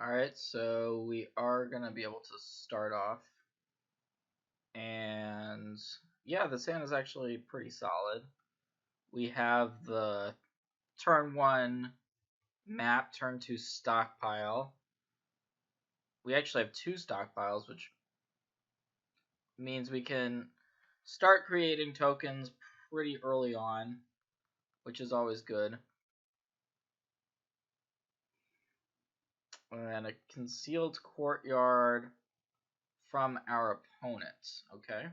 Alright, so we are going to be able to start off. And yeah, this hand is actually pretty solid. We have the turn 1 map, turn 2 stockpile. We actually have 2 stockpiles, which means we can start creating tokens pretty early on, which is always good. And a concealed courtyard from our opponents, okay?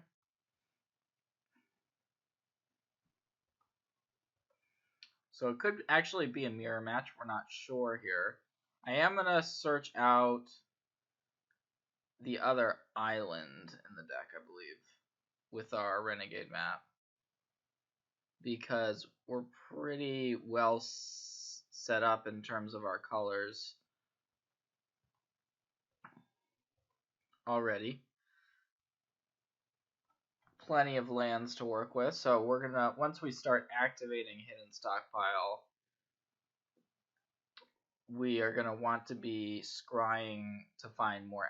So it could actually be a mirror match, we're not sure here. I am going to search out the other island in the deck, I believe, with our Renegade map. Because we're pretty well set up in terms of our colors already. Plenty of lands to work with, so we're gonna, once we start activating Hidden Stockpile, we are gonna want to be scrying to find more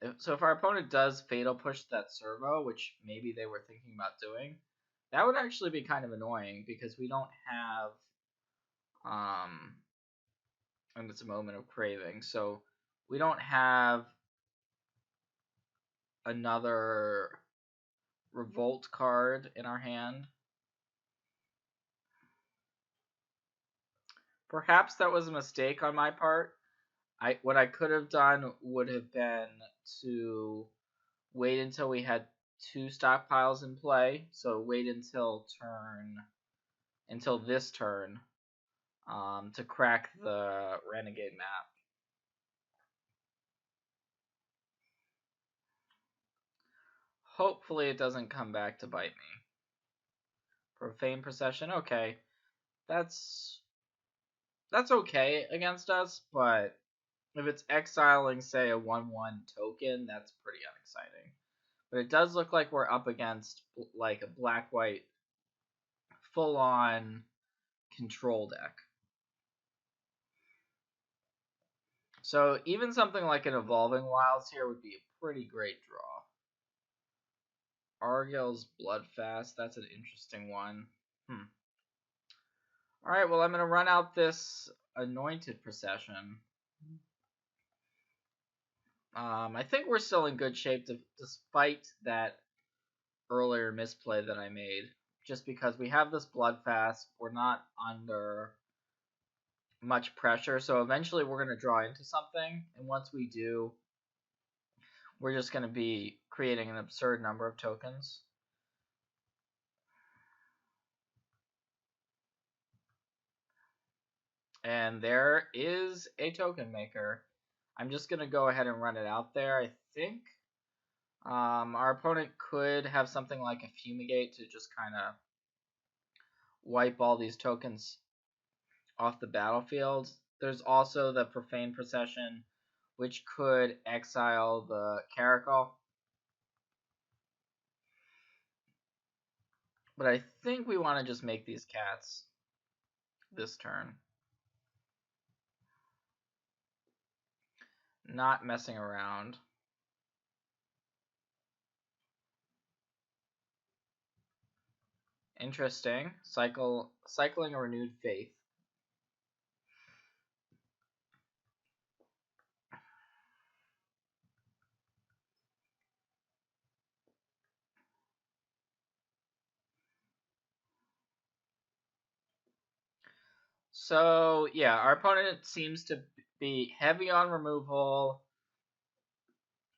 action. So if our opponent does Fatal Push that servo, which maybe they were thinking about doing, that would actually be kind of annoying because we don't have, and it's a moment of craving, so we don't have another Revolt card in our hand. Perhaps that was a mistake on my part. What I could have done would have been to wait until we had 2 stockpiles in play. So wait until this turn, to crack the Renegade map. Hopefully it doesn't come back to bite me. Profane Procession, okay. That's okay against us, but if it's exiling, say, a 1/1 token, that's pretty unexciting. But it does look like we're up against like a black-white full-on control deck. So even something like an Evolving Wilds here would be a pretty great draw. Argyll's Bloodfast, that's an interesting one. Alright, well I'm going to run out this Anointed Procession. I think we're still in good shape despite that earlier misplay that I made. Just because we have this Bloodfast, we're not under much pressure, so eventually we're going to draw into something, and once we do, we're just going to be creating an absurd number of tokens. And there is a token maker. I'm just going to go ahead and run it out there, I think. Our opponent could have something like a Fumigate to just kind of wipe all these tokens off the battlefield. There's also the Profane Procession, which could exile the Caracal. But I think we want to just make these cats this turn. Not messing around. Interesting. Cycling a Renewed Faith. So, yeah, our opponent seems to be heavy on removal.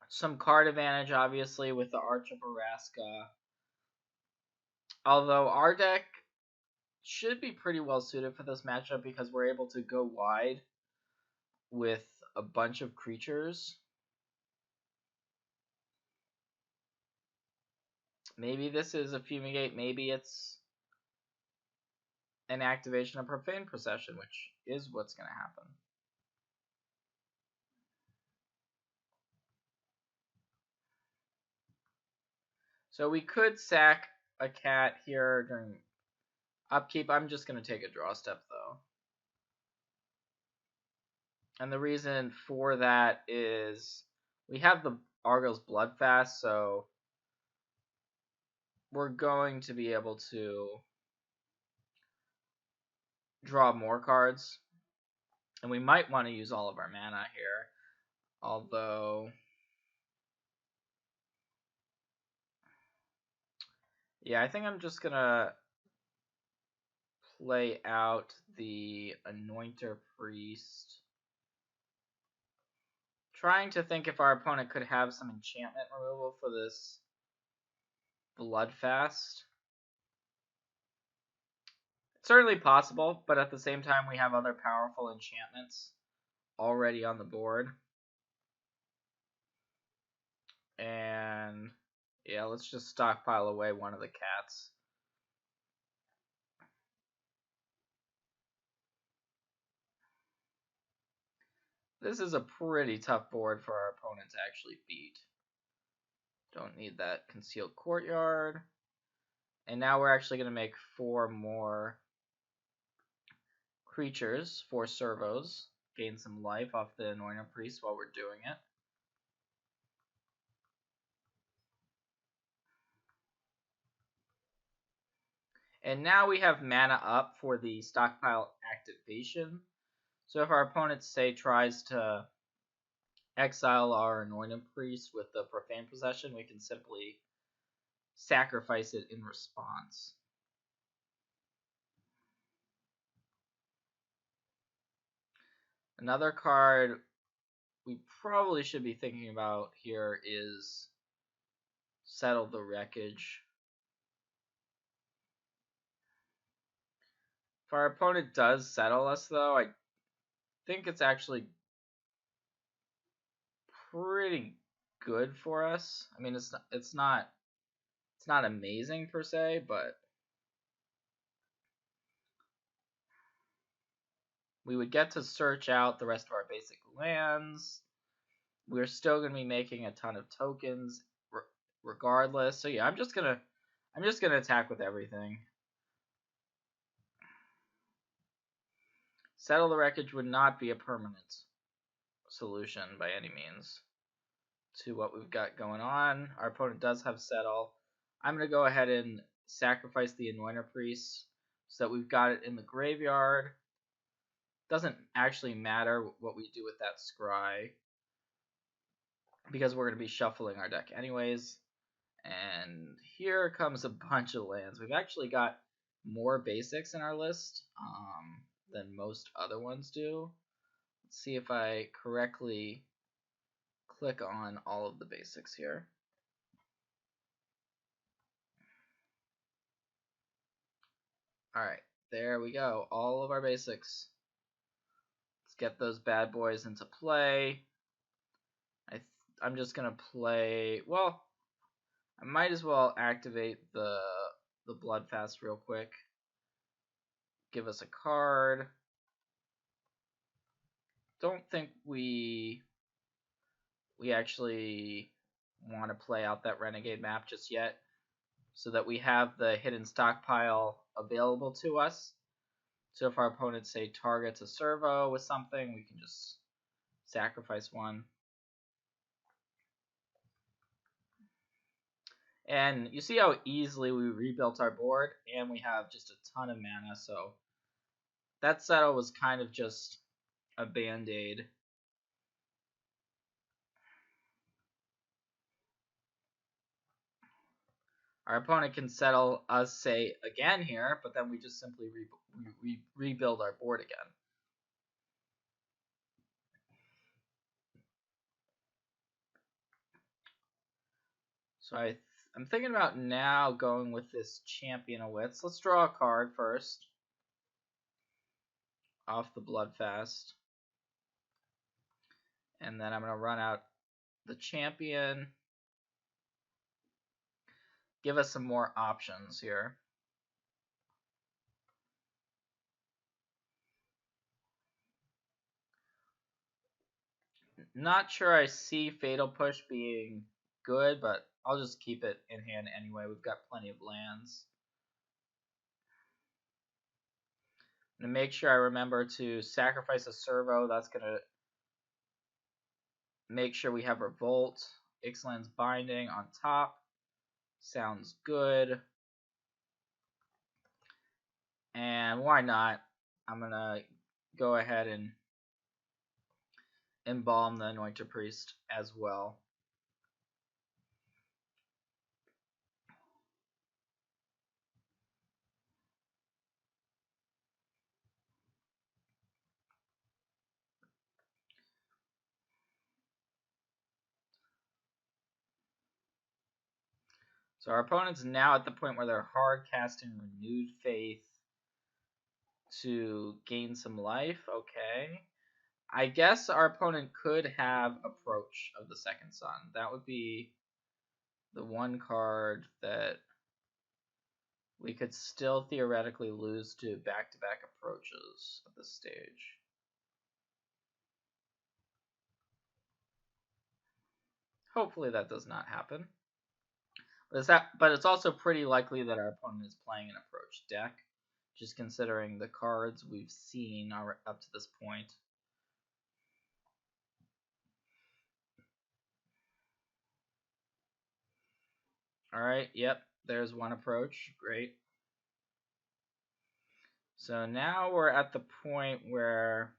Some card advantage, obviously, with the Arch of Araska. Although our deck should be pretty well suited for this matchup because we're able to go wide with a bunch of creatures. Maybe this is a Fumigate, maybe it's an activation of Profane Procession, which is what's going to happen. So we could sack a cat here during upkeep. I'm just going to take a draw step, though. And the reason for that is we have the Argos Bloodfast, so we're going to be able to draw more cards. And we might want to use all of our mana here. Although, yeah, I think I'm just going to play out the Anointer Priest. Trying to think if our opponent could have some enchantment removal for this Bloodfast. It's certainly possible, but at the same time we have other powerful enchantments already on the board. And yeah, let's just stockpile away one of the cats. This is a pretty tough board for our opponent to actually beat. Don't need that Concealed Courtyard. And now we're actually going to make 4 more creatures, 4 servos. Gain some life off the Anointer Priest while we're doing it. And now we have mana up for the stockpile activation. So if our opponent, say, tries to exile our Anointed Priest with the Profane Possession, we can simply sacrifice it in response. Another card we probably should be thinking about here is Settle the Wreckage. If our opponent does settle us, though, I think it's actually pretty good for us. I mean, it's not amazing per se, but we would get to search out the rest of our basic lands. We're still going to be making a ton of tokens regardless. So yeah, I'm just gonna attack with everything. Settle the Wreckage would not be a permanent solution by any means to what we've got going on. Our opponent does have Settle. I'm going to go ahead and sacrifice the Anointer Priest so that we've got it in the graveyard. Doesn't actually matter what we do with that Scry, because we're going to be shuffling our deck anyways. And here comes a bunch of lands. We've actually got more basics in our list than most other ones do. Let's see if I correctly click on all of the basics here. Alright, there we go. All of our basics. Let's get those bad boys into play. I'm just going to play... Well, I might as well activate the Bloodfast real quick. Give us a card. Don't think we actually want to play out that Renegade map just yet, so that we have the hidden stockpile available to us. So if our opponent, say, targets a servo with something, we can just sacrifice one. And you see how easily we rebuilt our board, and we have just a ton of mana, so that settle was kind of just a band-aid. Our opponent can settle us, say, again here, but then we just simply rebuild our board again. So I'm thinking about now going with this Champion of Wits. Let's draw a card first off the Bloodfast. And then I'm going to run out the Champion. Give us some more options here. Not sure I see Fatal Push being good, but I'll just keep it in hand anyway. We've got plenty of lands. I'm going to make sure I remember to sacrifice a servo. That's going to make sure we have Revolt, Ixalan's Binding on top. Sounds good. And why not? I'm gonna go ahead and embalm the Anointed Priest as well. So our opponent's now at the point where they're hard casting Renewed Faith to gain some life. Okay. I guess our opponent could have Approach of the Second Sun. That would be the one card that we could still theoretically lose to back-to-back approaches at this stage. Hopefully that does not happen. But it's also pretty likely that our opponent is playing an approach deck, just considering the cards we've seen are up to this point. Alright, yep, there's one approach. Great. So now we're at the point where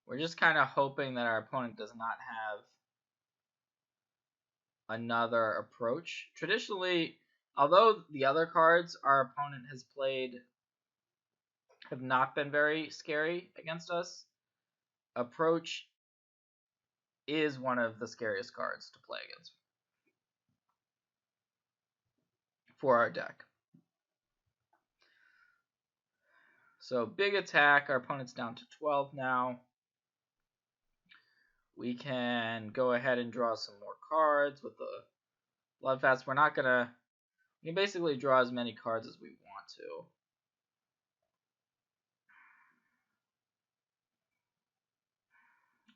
we're just kind of hoping that our opponent does not have another approach. Traditionally, although the other cards our opponent has played have not been very scary against us, approach is one of the scariest cards to play against for our deck. So big attack, our opponent's down to 12 now. We can go ahead and draw some more cards with the Bloodfast. We're not gonna, we can basically draw as many cards as we want to.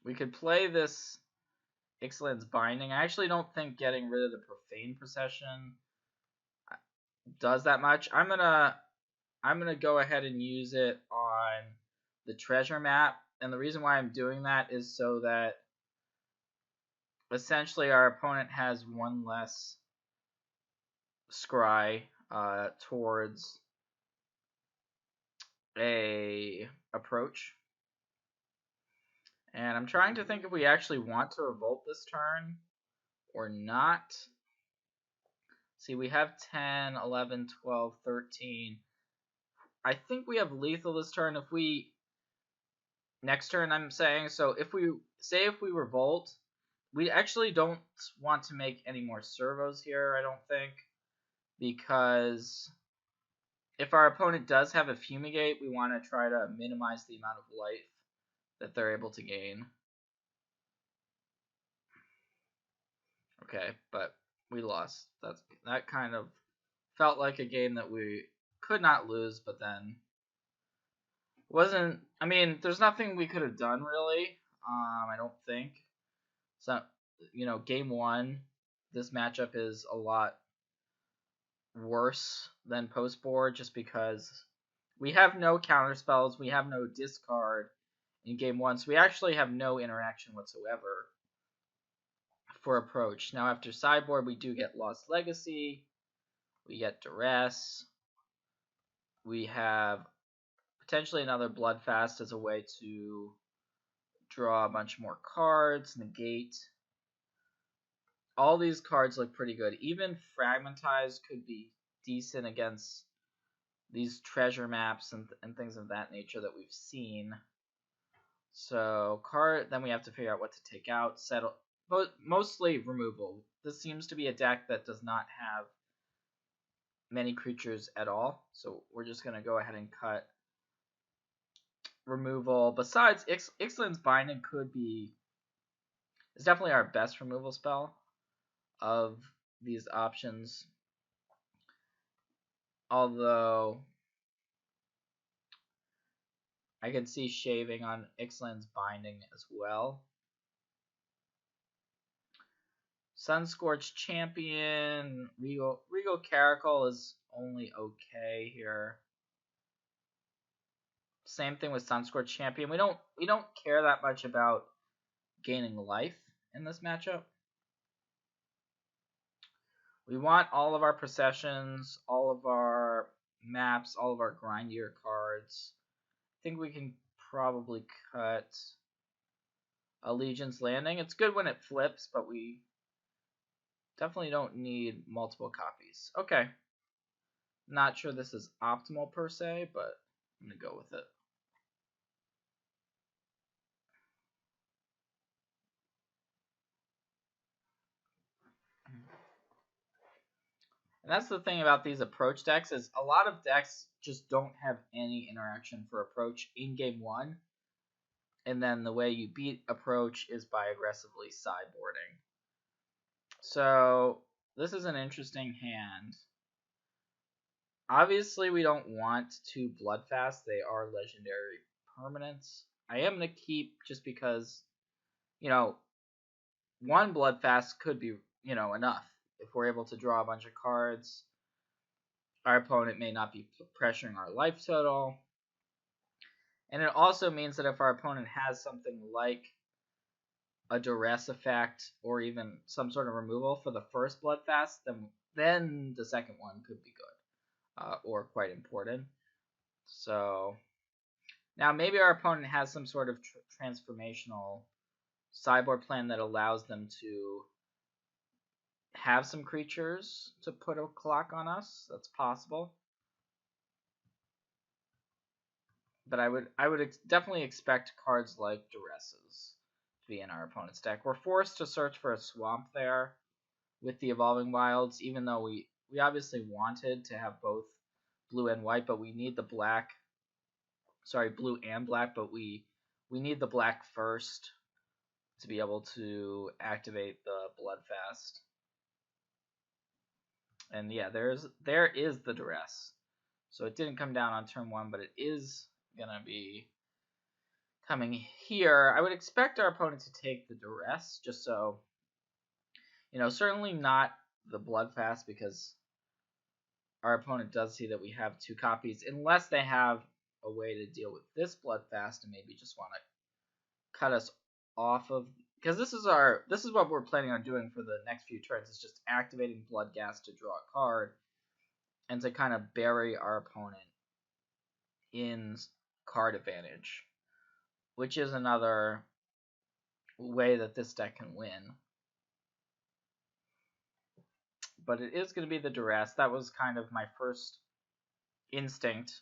We could play this Ixalan's Binding. I actually don't think getting rid of the Profane Procession does that much. I'm gonna go ahead and use it on the treasure map, and the reason why I'm doing that is so that essentially our opponent has one less scry towards a approach. And I'm trying to think if we actually want to revolt this turn or not. See, we have 10, 11, 12, 13. I think we have lethal this turn. If we next turn, I'm saying, so if we revolt, we actually don't want to make any more servos here, I don't think, because if our opponent does have a fumigate, we want to try to minimize the amount of life that they're able to gain. Okay, but we lost. That kind of felt like a game that we could not lose, but then wasn't. I mean, there's nothing we could have done really. I don't think. So, game one, this matchup is a lot worse than post board just because we have no counter spells, we have no discard in game one, so we actually have no interaction whatsoever for approach. Now after sideboard, we do get Lost Legacy, we get Duress, we have potentially another Bloodfast as a way to draw a bunch more cards, negate. All these cards look pretty good. Even Fragmentize could be decent against these treasure maps and things of that nature that we've seen. So then we have to figure out what to take out, settle, but mostly removal. This seems to be a deck that does not have many creatures at all, so we're just going to go ahead and cut removal. Besides, Ixalan's Binding is definitely our best removal spell of these options, although I can see shaving on Ixalan's Binding as well. Sunscorched Champion, Regal Caracal is only okay here. Same thing with Sunscorched Champion. We don't care that much about gaining life in this matchup. We want all of our processions, all of our maps, all of our grindier cards. I think we can probably cut Allegiance Landing. It's good when it flips, but we definitely don't need multiple copies. Okay. Not sure this is optimal per se, but I'm going to go with it. And that's the thing about these approach decks is a lot of decks just don't have any interaction for approach in game one. And then the way you beat approach is by aggressively sideboarding. So this is an interesting hand. Obviously, we don't want 2 Bloodfast. They are legendary permanents. I am going to keep just because, 1 Bloodfast could be, enough. If we're able to draw a bunch of cards, our opponent may not be pressuring our life total. And it also means that if our opponent has something like a duress effect or even some sort of removal for the first Bloodfast, then the second one could be good or quite important. So now maybe our opponent has some sort of transformational sideboard plan that allows them to have some creatures to put a clock on us. That's possible. But I would definitely expect cards like Duresses to be in our opponent's deck. We're forced to search for a swamp there with the Evolving Wilds, even though we obviously wanted to have both blue and white, but we need the black. Sorry, blue and black, but we need the black first to be able to activate the Bloodfast. And yeah, there is the Duress. So it didn't come down on turn 1, but it is gonna be coming here. I would expect our opponent to take the Duress, just so, certainly not the Bloodfast, because our opponent does see that we have 2 copies, unless they have a way to deal with this Bloodfast and maybe just want to cut us off of, because this is what we're planning on doing for the next few turns, is just activating Bloodghast to draw a card and to kind of bury our opponent in card advantage, which is another way that this deck can win. But it is going to be the Duress. That was kind of my first instinct.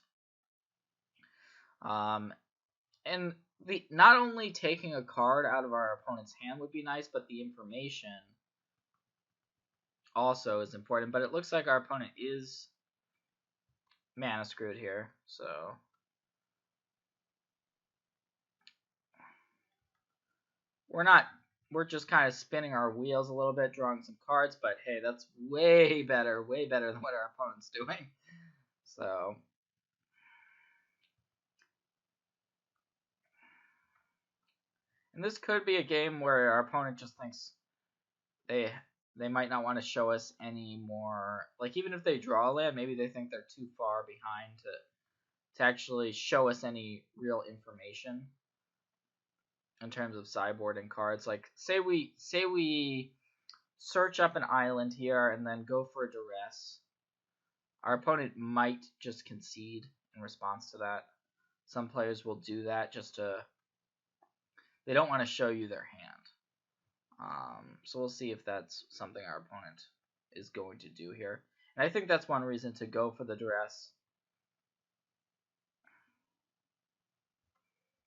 And not only taking a card out of our opponent's hand would be nice, but the information also is important. But it looks like our opponent is mana screwed here, so we're just kind of spinning our wheels a little bit, drawing some cards, but hey, that's way better than what our opponent's doing. So and this could be a game where our opponent just thinks they might not want to show us any more. Like, even if they draw a land, maybe they think they're too far behind to actually show us any real information in terms of sideboarding cards. Like, say we search up an island here and then go for a Duress. Our opponent might just concede in response to that. Some players will do that just to, they don't want to show you their hand. So we'll see if that's something our opponent is going to do here. And I think that's one reason to go for the Duress.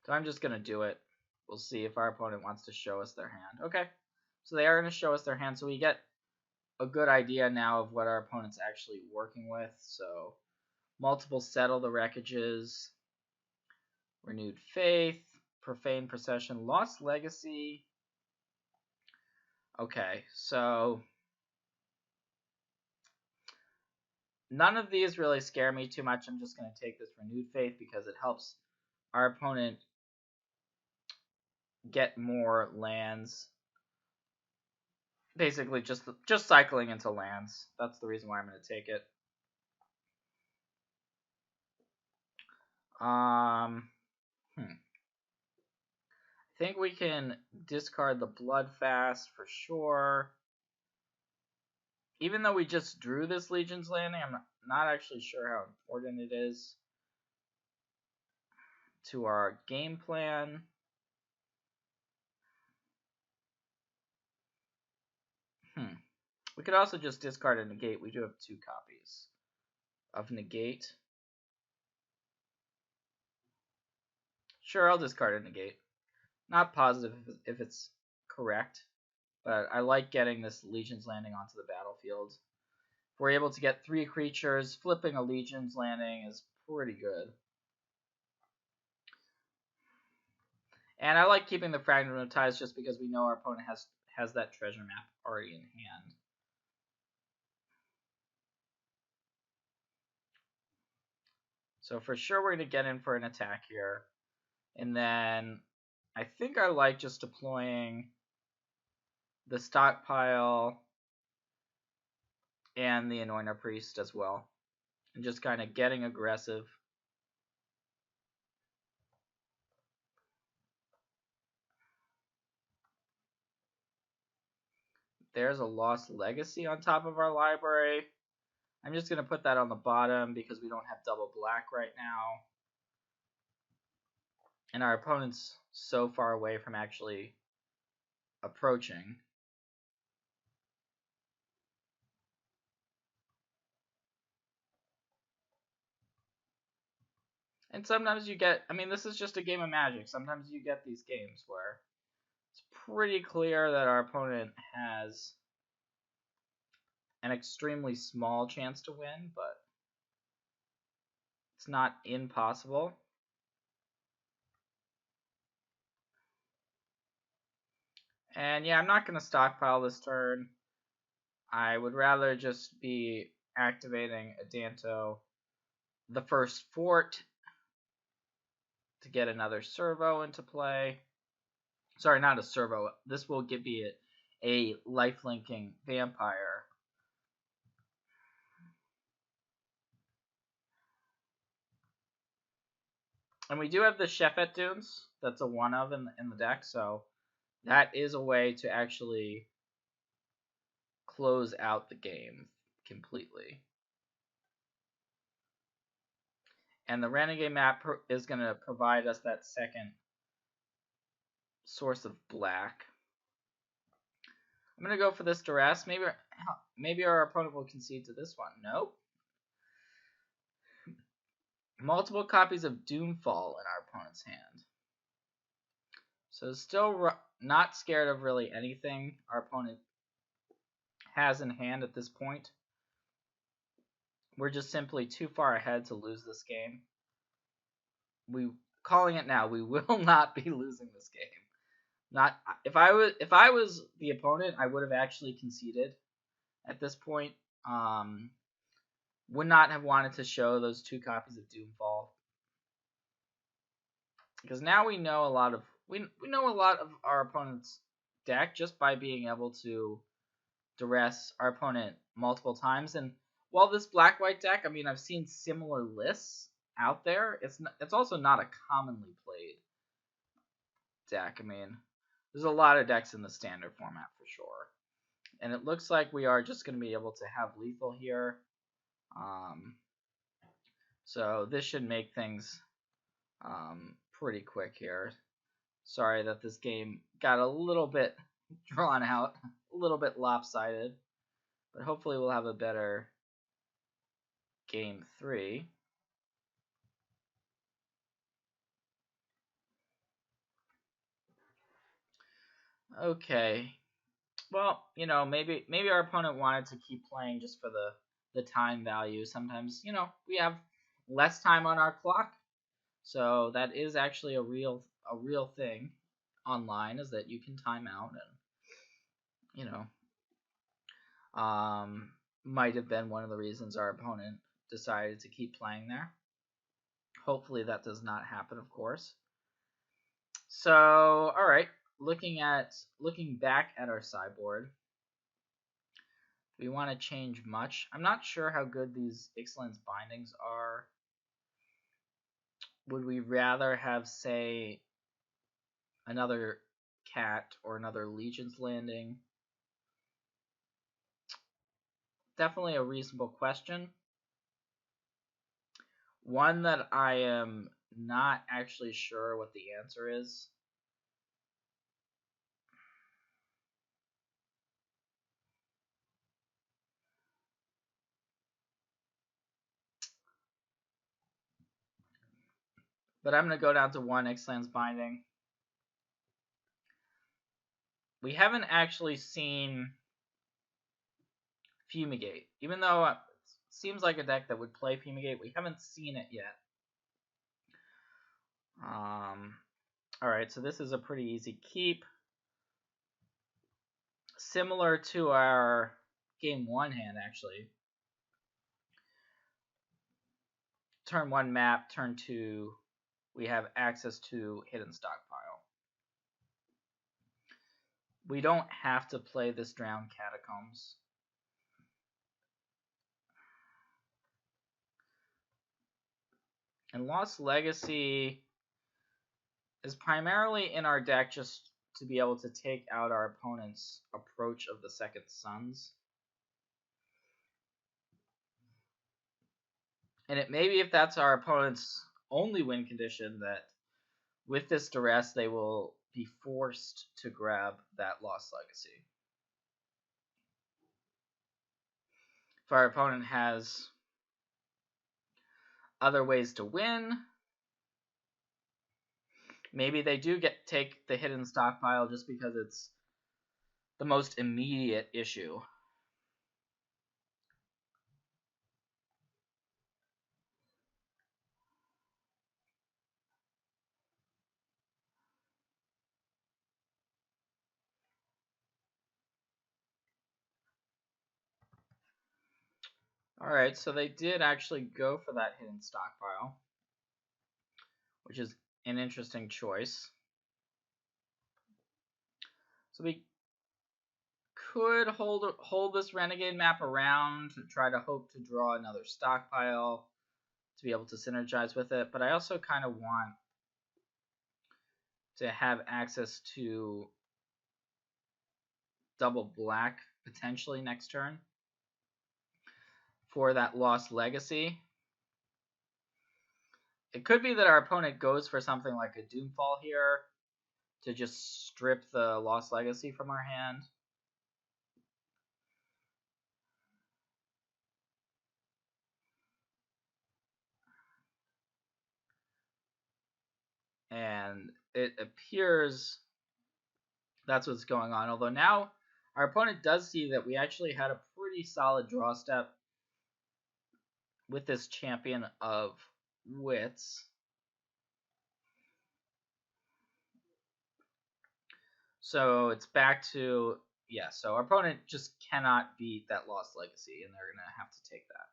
So I'm just going to do it. We'll see if our opponent wants to show us their hand. Okay, so they are going to show us their hand, so we get a good idea now of what our opponent's actually working with. So multiple Settle the Wreckages, Renewed Faith, Profane Procession, Lost Legacy. Okay, so none of these really scare me too much. I'm just going to take this Renewed Faith because it helps our opponent get more lands. Basically, just cycling into lands. That's the reason why I'm going to take it. I think we can discard the Bloodfast for sure. Even though we just drew this Legion's Landing, I'm not actually sure how important it is to our game plan. We could also just discard a Negate. We do have 2 copies of Negate. Sure, I'll discard a Negate. Not positive if it's correct, but I like getting this Legion's Landing onto the battlefield. If we're able to get 3 creatures, flipping a Legion's Landing is pretty good. And I like keeping the Fragment of Ties just because we know our opponent has that treasure map already in hand. So for sure we're going to get in for an attack here. And then I think I like just deploying the Stockpile and the Anointer Priest as well. And just kind of getting aggressive. There's a Lost Legacy on top of our library. I'm just going to put that on the bottom because we don't have double black right now. And our opponent's so far away from actually approaching. And sometimes you get, I mean, this is just a game of Magic. Sometimes you get these games where it's pretty clear that our opponent has an extremely small chance to win, but it's not impossible. And yeah, I'm not going to stockpile this turn. I would rather just be activating a Danto, the first fort, to get another servo into play. Sorry, not a servo. This will be a lifelinking vampire. And we do have the Shephet Dunes. That's a 1-of in the deck, so that is a way to actually close out the game completely. And the Renegade map is going to provide us that second source of black. I'm going to go for this Duress. Maybe our opponent will concede to this one. Nope. Multiple copies of Doomfall in our opponent's hand. So still not scared of really anything our opponent has in hand at this point. We're just simply too far ahead to lose this game. Calling it now, we will not be losing this game. Not if I was the opponent, I would have actually conceded at this point. Would not have wanted to show those 2 copies of Doomfall. Because now we know a lot of our opponent's deck just by being able to duress our opponent multiple times. And while this black-white deck, I mean, I've seen similar lists out there. It's also not a commonly played deck. I mean, there's a lot of decks in the standard format for sure. And it looks like we are just going to be able to have lethal here. So this should make things pretty quick here. Sorry that this game got a little bit drawn out, a little bit lopsided. But hopefully we'll have a better game 3. Okay. Well, you know, maybe our opponent wanted to keep playing just for the time value. Sometimes, you know, we have less time on our clock. So that is actually a real thing online, is that you can time out, and you know, might have been one of the reasons our opponent decided to keep playing there. Hopefully that does not happen, of course. So, all right, looking back at our sideboard, we want to change much. I'm not sure how good these Ixalan's bindings are. Would we rather have, say, another cat or another Legion's Landing? Definitely a reasonable question. One that I am not actually sure what the answer is. But I'm going to go down to one Ixalan's Binding. We haven't actually seen Fumigate. Even though it seems like a deck that would play Fumigate, we haven't seen it yet. Alright, so this is a pretty easy keep. Similar to our game 1 hand, actually. Turn 1 map, turn 2, we have access to Hidden Stockpile. We don't have to play this Drowned Catacombs. And Lost Legacy is primarily in our deck just to be able to take out our opponent's Approach of the Second Suns. And it may be if that's our opponent's only win condition that with this duress they will be forced to grab that Lost Legacy. If our opponent has other ways to win, maybe they do take the Hidden Stockpile just because it's the most immediate issue. Alright, so they did actually go for that Hidden Stockpile, which is an interesting choice. So we could hold this Renegade map around to try to hope to draw another stockpile to be able to synergize with it, but I also kind of want to have access to double black potentially next turn for that Lost Legacy. It could be that our opponent goes for something like a Doomfall here to just strip the Lost Legacy from our hand. And it appears that's what's going on. Although now our opponent does see that we actually had a pretty solid draw step with this Champion of Wits. So it's back to, yeah, so our opponent just cannot beat that Lost Legacy, and they're going to have to take that.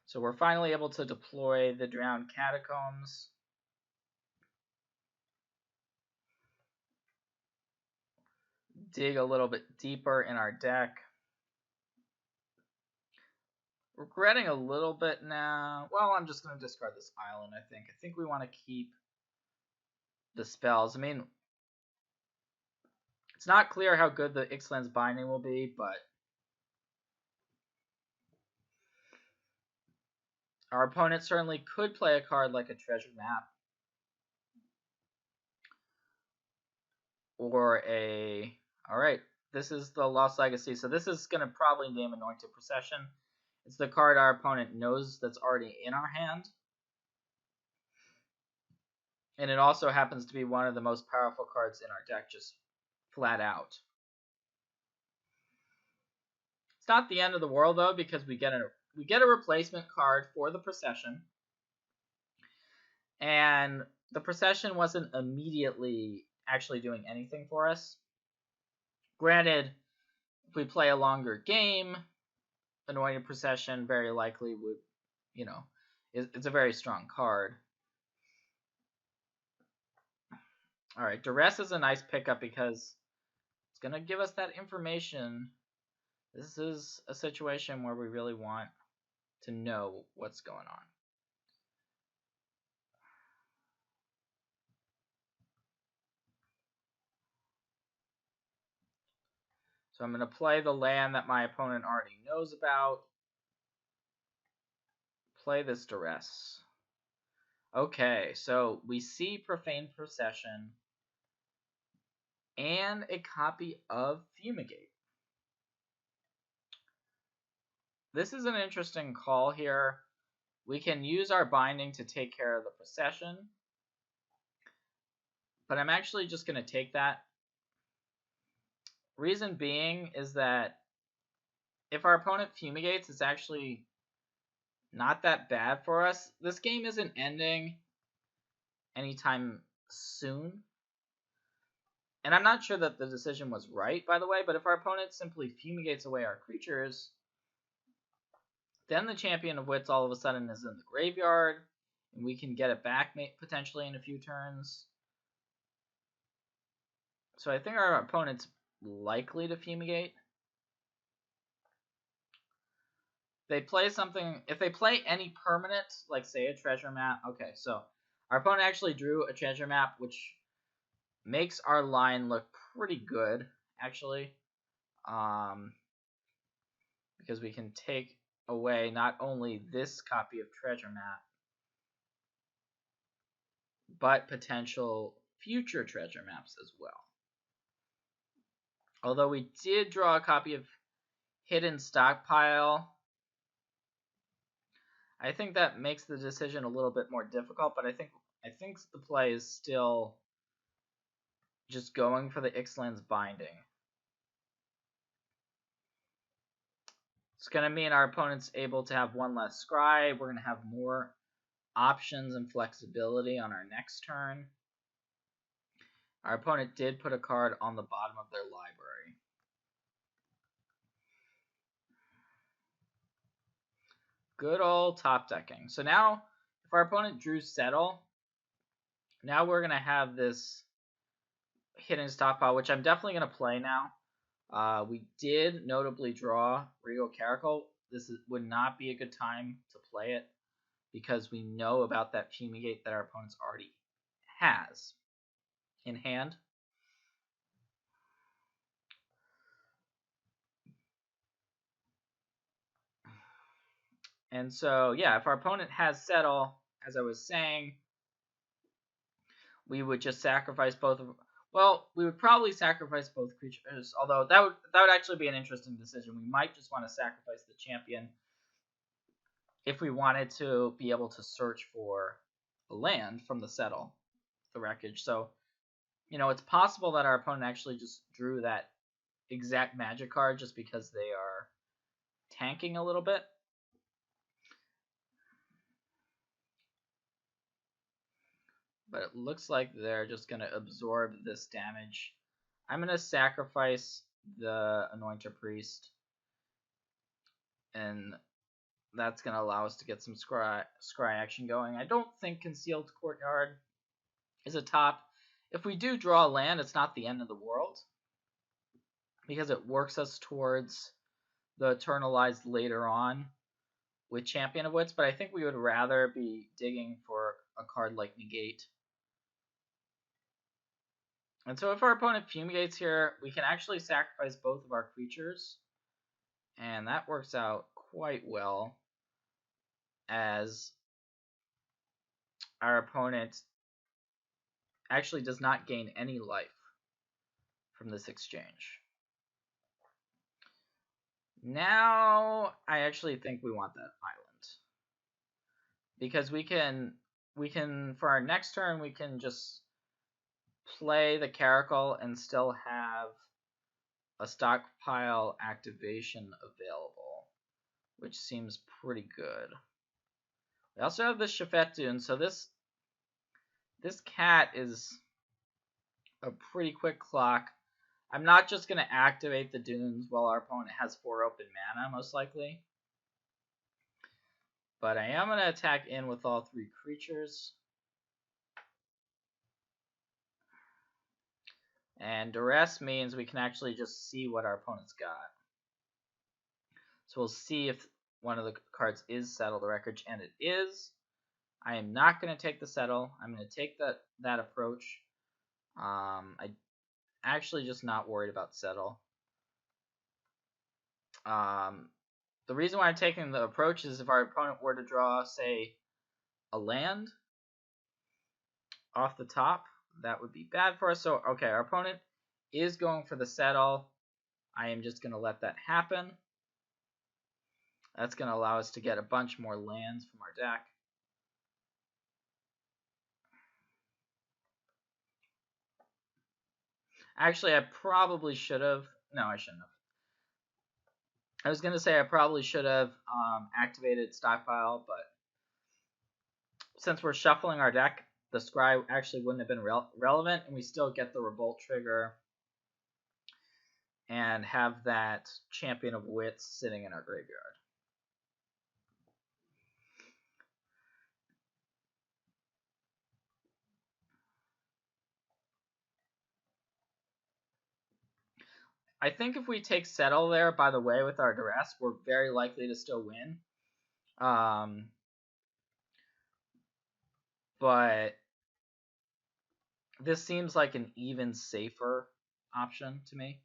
So we're finally able to deploy the Drowned Catacombs. Dig a little bit deeper in our deck. Regretting a little bit now. Well, I'm just going to discard this island, I think. I think we want to keep the spells. I mean, it's not clear how good the Ixalan's Binding will be, but our opponent certainly could play a card like a Treasure Map. Or a... Alright, this is the Lost Legacy. So this is going to probably name Anointed Procession. It's the card our opponent knows that's already in our hand. And it also happens to be one of the most powerful cards in our deck, just flat out. It's not the end of the world, though, because we get a replacement card for the Procession. And the Procession wasn't immediately actually doing anything for us. Granted, if we play a longer game, Anointed Procession very likely would, it's a very strong card. Alright, Duress is a nice pickup because it's going to give us that information. This is a situation where we really want to know what's going on. So I'm going to play the land that my opponent already knows about. Play this Duress. Okay, so we see Profane Procession and a copy of Fumigate. This is an interesting call here. We can use our binding to take care of the Procession, but I'm actually just going to take that. Reason being is that if our opponent Fumigates, it's actually not that bad for us. This game isn't ending anytime soon. And I'm not sure that the decision was right, by the way, but if our opponent simply fumigates away our creatures, then the Champion of Wits all of a sudden is in the graveyard, and we can get it back potentially in a few turns. So I think our opponent's likely to fumigate. They play something, if they play any permanent, like say a treasure map, okay, so our opponent actually drew a treasure map, which makes our line look pretty good, actually. Because we can take away not only this copy of treasure map, but potential future treasure maps as well. Although we did draw a copy of Hidden Stockpile, I think that makes the decision a little bit more difficult, but I think the play is still just going for the Ixalan's binding. It's going to mean our opponent's able to have one less scry. We're going to have more options and flexibility on our next turn. Our opponent did put a card on the bottom of their library. Good old top decking. So now, if our opponent drew Settle, now we're going to have this Hidden Stockpile, which I'm definitely going to play now. We did notably draw Regal Caracal. This would not be a good time to play it because we know about that Fumigate that our opponent already has in hand. And so, yeah, if our opponent has Settle, as I was saying, we would just sacrifice both of. Well, we would probably sacrifice both creatures, although that would actually be an interesting decision. We might just want to sacrifice the champion if we wanted to be able to search for a land from the Settle, the wreckage. So, you know, it's possible that our opponent actually just drew that exact magic card just because they are tanking a little bit. But it looks like they're just going to absorb this damage. I'm going to sacrifice the Anointer Priest, and that's going to allow us to get some scry action going. I don't think Concealed Courtyard is a top. If we do draw a land, it's not the end of the world, because it works us towards the Eternalized later on with Champion of Wits, but I think we would rather be digging for a card like Negate. And so if our opponent fumigates here, we can actually sacrifice both of our creatures. And that works out quite well, as our opponent actually does not gain any life from this exchange. Now, I actually think we want that island. Because we can, for our next turn, we can just play the Caracal and still have a stockpile activation available, which seems pretty good. We also have the Shafet Dune, so this cat is a pretty quick clock. I'm not just going to activate the dunes while our opponent has 4 open mana, most likely. But I am going to attack in with all 3 creatures. And duress means we can actually just see what our opponent's got. So we'll see if one of the cards is Settle the Wreckage, and it is. I am not going to take the Settle. I'm going to take that approach. I'm actually just not worried about Settle. The reason why I'm taking the approach is if our opponent were to draw, say, a land off the top, that would be bad for us. So, okay, our opponent is going for the Settle. I am just going to let that happen. That's going to allow us to get a bunch more lands from our deck. Actually, I probably should have. No, I shouldn't have. I was going to say I probably should have activated Stockpile, but since we're shuffling our deck, the Scry actually wouldn't have been relevant, and we still get the Revolt trigger and have that Champion of Wits sitting in our graveyard. I think if we take Settle there, by the way, with our duress, we're very likely to still win. But this seems like an even safer option to me.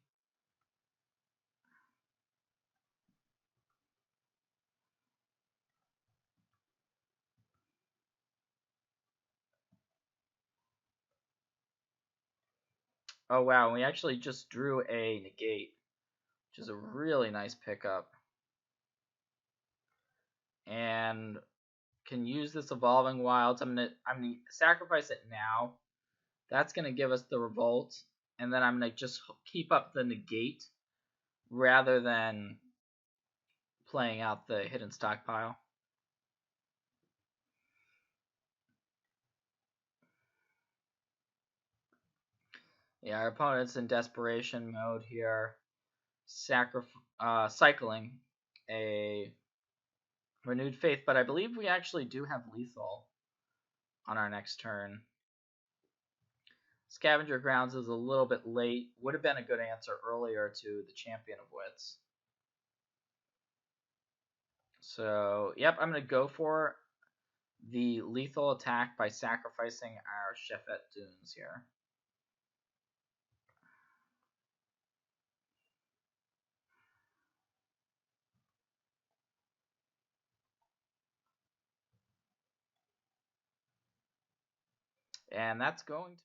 Oh wow, we actually just drew a negate, which is a really nice pickup. And can use this Evolving Wilds. I'm gonna sacrifice it now. That's gonna give us the Revolt, and then I'm gonna just keep up the negate rather than playing out the Hidden Stockpile. Yeah, our opponent's in desperation mode here, cycling a Renewed Faith, but I believe we actually do have lethal on our next turn. Scavenger Grounds is a little bit late. Would have been a good answer earlier to the Champion of Wits. So, yep, I'm going to go for the lethal attack by sacrificing our Shefet Dunes here. And that's going to be